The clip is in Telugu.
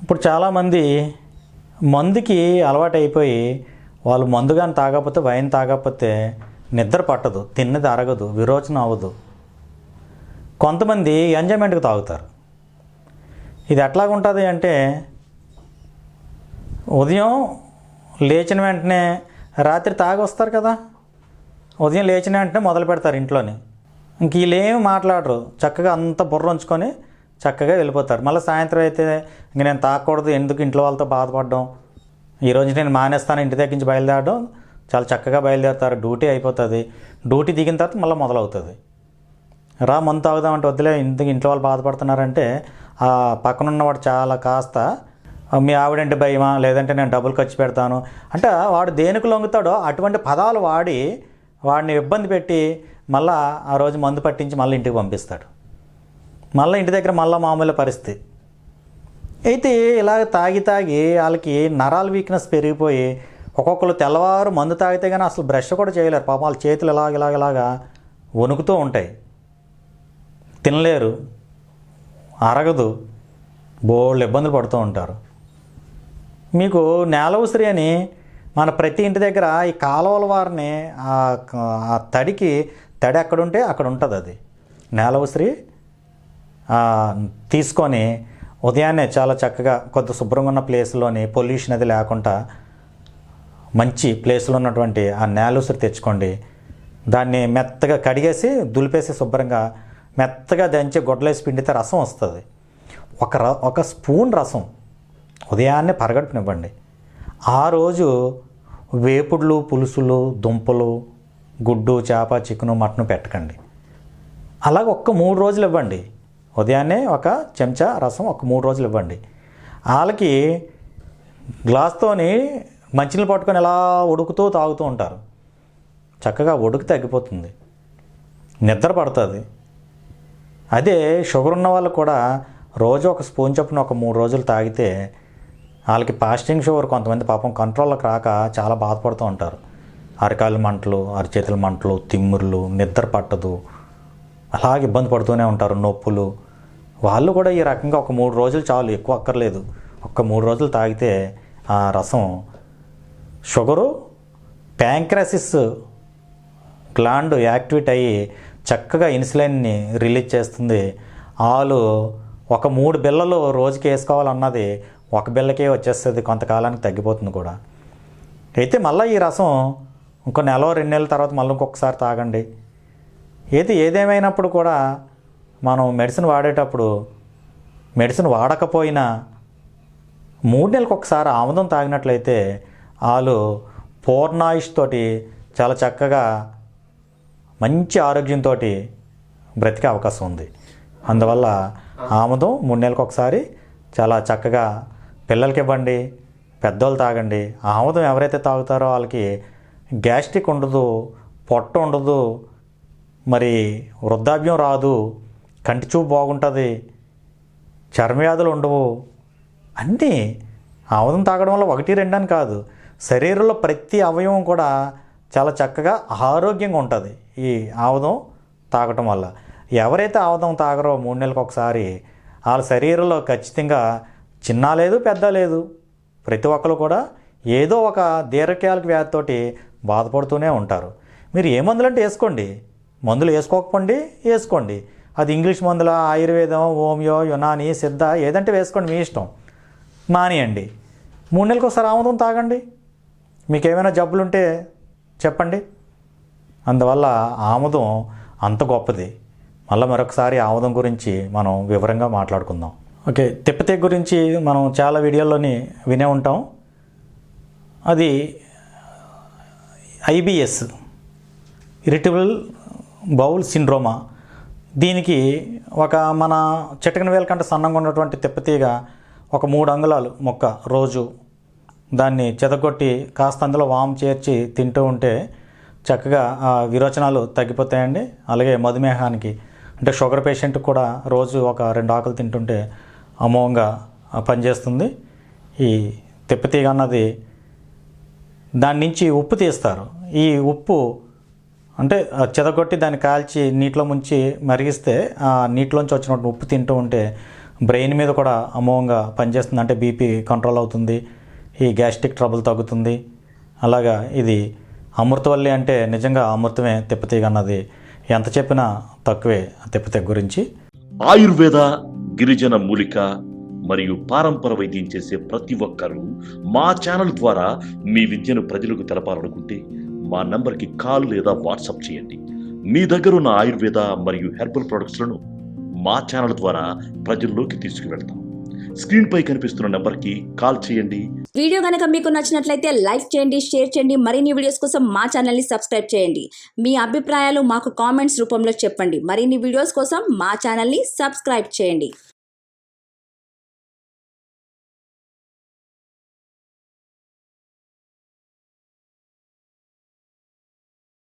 ఇప్పుడు చాలామంది మందుకి అలవాటు అయిపోయి వాళ్ళు మందు కానీ తాగకపోతే వైన్ తాగకపోతే నిద్ర పట్టదు, తిన్నది అరగదు, విరోచన అవ్వదు. కొంతమంది ఎంజాయ్మెంట్కి తాగుతారు. ఇది ఎట్లాగుంటుంది అంటే ఉదయం లేచిన వెంటనే రాత్రి తాగి వస్తారు కదా, ఉదయం లేచిన వెంటనే మొదలు పెడతారు ఇంట్లోని. ఇంక వీళ్ళేమి మాట్లాడరు, చక్కగా అంత బుర్ర ఉంచుకొని చక్కగా వెళ్ళిపోతారు. మళ్ళీ సాయంత్రం అయితే ఇంక నేను తాగకూడదు, ఎందుకు ఇంట్లో వాళ్ళతో బాధపడడం, ఈరోజు నేను మానేస్తాను, ఇంటి దగ్గర నుంచి బయలుదేరడం, చాలా చక్కగా బయలుదేరుతారు. డ్యూటీ అయిపోతుంది, డ్యూటీ దిగిన తర్వాత మళ్ళీ మొదలవుతుంది. రా మందు తాగుదామంటే వద్దులే, ఇంట్లో వాళ్ళు బాధపడుతున్నారంటే ఆ పక్కనున్నవాడు చాలా కాస్త మీ ఆవిడంటే భయమా, లేదంటే నేను డబ్బులు ఖర్చు పెడతాను అంటే వాడు దేనికి లొంగుతాడో అటువంటి పదాలు వాడి వాడిని ఇబ్బంది పెట్టి మళ్ళీ ఆ రోజు మందు పట్టించి మళ్ళీ ఇంటికి పంపిస్తాడు. మళ్ళీ ఇంటి దగ్గర మళ్ళీ మామూలు పరిస్థితి. అయితే ఇలాగ తాగి వాళ్ళకి నరాల వీక్నెస్ పెరిగిపోయి ఒక్కొక్కరు తెల్లవారు మందు తాగితే కానీ అసలు బ్రష్ కూడా చేయలేరు. పాపం వాళ్ళ చేతులు ఇలాగ వణుకుతూ ఉంటాయి, తినలేరు, అరగదు, బోళ్ళు ఇబ్బందులు పడుతూ ఉంటారు. మీకు నేల ఉసిరి అని మన ప్రతి ఇంటి దగ్గర ఈ కాలువల వారిని ఆ తడి ఎక్కడుంటే అక్కడ ఉంటుంది. అది నేల ఉసిరి తీసుకొని ఉదయాన్నే చాలా చక్కగా కొద్ది శుభ్రంగా ఉన్న ప్లేస్లోని పొల్యూషన్ అది లేకుండా మంచి ప్లేస్లో ఉన్నటువంటి ఆ నేల ఉసిరి తెచ్చుకోండి. దాన్ని మెత్తగా కడిగేసి దులిపేసి శుభ్రంగా మెత్తగా దంచి గొడ్డలేసి పిండితే రసం వస్తుంది. ఒక స్పూన్ రసం ఉదయాన్నే పరగడుపునివ్వండి. ఆ రోజు వేపుడులు, పులుసులు, దుంపలు, గుడ్డు, చేప, చికెను, మటను పెట్టకండి. అలాగ 3 రోజులు ఇవ్వండి. ఉదయాన్నే ఒక చెంచా రసం 3 రోజులు ఇవ్వండి. వాళ్ళకి గ్లాస్తోని మంచినీళ్ళు పట్టుకొని ఎలా ఉడుకుతూ తాగుతూ ఉంటారు. చక్కగా ఉడుకు తగ్గిపోతుంది, నిద్ర పడుతుంది. అదే షుగర్ ఉన్న వాళ్ళు కూడా రోజు ఒక స్పూన్ చొప్పున 3 రోజులు తాగితే వాళ్ళకి ఫాస్టింగ్ షుగర్ కొంతమంది పాపం కంట్రోల్లోకి రాక చాలా బాధపడుతూ ఉంటారు. అరకాలు మంటలు, అరచేతుల మంటలు, తిమ్ముర్లు, నిద్ర పట్టదు, అలాగే ఇబ్బంది పడుతూనే ఉంటారు, నొప్పులు. వాళ్ళు కూడా ఈ రకంగా 3 రోజులు చాలు, ఎక్కువ అక్కర్లేదు. 3 రోజులు తాగితే ఆ రసం షుగరు ప్యాంక్రసిస్ గ్లాండ్ యాక్టివేట్ అయ్యి చక్కగా ఇన్సులిన్ని రిలీజ్ చేస్తుంది. వాళ్ళు 3 బిళ్ళలు రోజుకి వేసుకోవాలన్నది 1 బిళ్ళకే వచ్చేస్తుంది, కొంతకాలానికి తగ్గిపోతుంది కూడా. అయితే మళ్ళీ ఈ రసం ఇంకో నెల 2 నెలల తర్వాత మళ్ళీ ఇంకొకసారి తాగండి. ఏదేమైనప్పుడు కూడా మనం మెడిసిన్ వాడేటప్పుడు మెడిసిన్ వాడకపోయినా 3 నెలలకు ఒకసారి ఆముదం తాగినట్లయితే వాళ్ళు పూర్ణాయుష్ తోటి చాలా చక్కగా మంచి ఆరోగ్యంతో బ్రతికే అవకాశం ఉంది. అందువల్ల ఆముదం 3 నెలలకు ఒకసారి చాలా చక్కగా పిల్లలకి ఇవ్వండి, పెద్దోళ్ళు తాగండి. ఆముదం ఎవరైతే తాగుతారో వాళ్ళకి గ్యాస్ట్రిక్ ఉండదు, పొట్ట ఉండదు, మరి వృద్ధాప్యం రాదు, కంటి చూపు బాగుంటుంది, చర్మవ్యాధులు ఉండవు. అన్నీ ఆముదం తాగడం వల్ల 1, 2 అని కాదు, శరీరంలో ప్రతి అవయవం కూడా చాలా చక్కగా ఆరోగ్యంగా ఉంటుంది ఈ ఆముదం తాగటం వల్ల. ఎవరైతే ఆముదం తాగరో 3 నెలలకు ఒకసారి వాళ్ళ శరీరంలో ఖచ్చితంగా చిన్న లేదు, పెద్ద లేదు, ప్రతి ఒక్కరు కూడా ఏదో ఒక దీర్ఘకాలిక వ్యాధితోటి బాధపడుతూనే ఉంటారు. మీరు ఏ మందులంటే వేసుకోండి, మందులు వేసుకోకపోండి వేసుకోండి. అది ఇంగ్లీష్ మందుల, ఆయుర్వేదం, హోమియో, యునాని, సిద్ధ ఏదంటే వేసుకోండి, మీ ఇష్టం. మానేయండి. 3 నెలలకు ఒకసారి ఆముదం తాగండి. మీకు ఏమైనా జబ్బులుంటే చెప్పండి. అందువల్ల ఆముదం అంత గొప్పది. మళ్ళీ మరొకసారి ఆముదం గురించి మనం వివరంగా మాట్లాడుకుందాం. ఓకే, తిప్పతీగ గురించి మనం చాలా వీడియోల్లోని వినే ఉంటాం. అది IBS, ఇరిటబుల్ బౌల్ సిండ్రోమా. దీనికి మన చిటికెన వేల కంటే సన్నంగా ఉన్నటువంటి తిప్పతీగ 3 అంగుళాలు మొక్క రోజు దాన్ని చెదగొట్టి కాస్త అందులో వాము చేర్చి తింటూ ఉంటే చక్కగా విరోచనాలు తగ్గిపోతాయండి. అలాగే మధుమేహానికి అంటే షుగర్ పేషెంట్కి కూడా రోజు 2 ఆకులు తింటుంటే అమోఘంగా పనిచేస్తుంది. ఈ తిప్పతీగ అన్నది దాని నుంచి ఉప్పు తీస్తారు. ఈ ఉప్పు అంటే చెదగొట్టి దాన్ని కాల్చి నీటిలో ముంచి మరిగిస్తే ఆ నీటిలోంచి వచ్చినటువంటి ఉప్పు తింటూ ఉంటే బ్రెయిన్ మీద కూడా అమోఘంగా పనిచేస్తుంది. అంటే బీపీ కంట్రోల్ అవుతుంది, ఈ గ్యాస్ట్రిక్ ట్రబుల్ తగ్గుతుంది. అలాగా ఇది అమృతవల్లి అంటే నిజంగా అమృతమే తిప్పతీగ అన్నది ఎంత చెప్పినా తక్కువే తిప్పతీగ గురించి. ఆయుర్వేద, గిరిజన మూలిక మరియు పారంపర వైద్యం చేసే ప్రతి ఒక్కరూ మా ఛానల్ ద్వారా మీ విద్యను ప్రజలకు తెలపాలనుకుంటే మా నంబర్కి కాల్ లేదా వాట్సాప్ చేయండి. మీ దగ్గర ఉన్న ఆయుర్వేద మరియు హెర్బల్ ప్రొడక్ట్స్లను మా ఛానల్ ద్వారా ప్రజల్లోకి తీసుకువెళ్తాం. స్క్రీన్ పై కనిపిస్తున్న నెంబర్కి కాల్ చేయండి. వీడియో కనుక మీకు నచ్చినట్లయితే లైక్ చేయండి, షేర్ చేయండి. మరిన్ని వీడియోస్ కోసం మా ఛానల్ని సబ్స్క్రైబ్ చేయండి. మీ అభిప్రాయాలు మాకు కామెంట్స్ రూపంలో చెప్పండి. మరిన్ని వీడియోస్ కోసం మా ఛానల్ని సబ్స్క్రైబ్ చేయండి.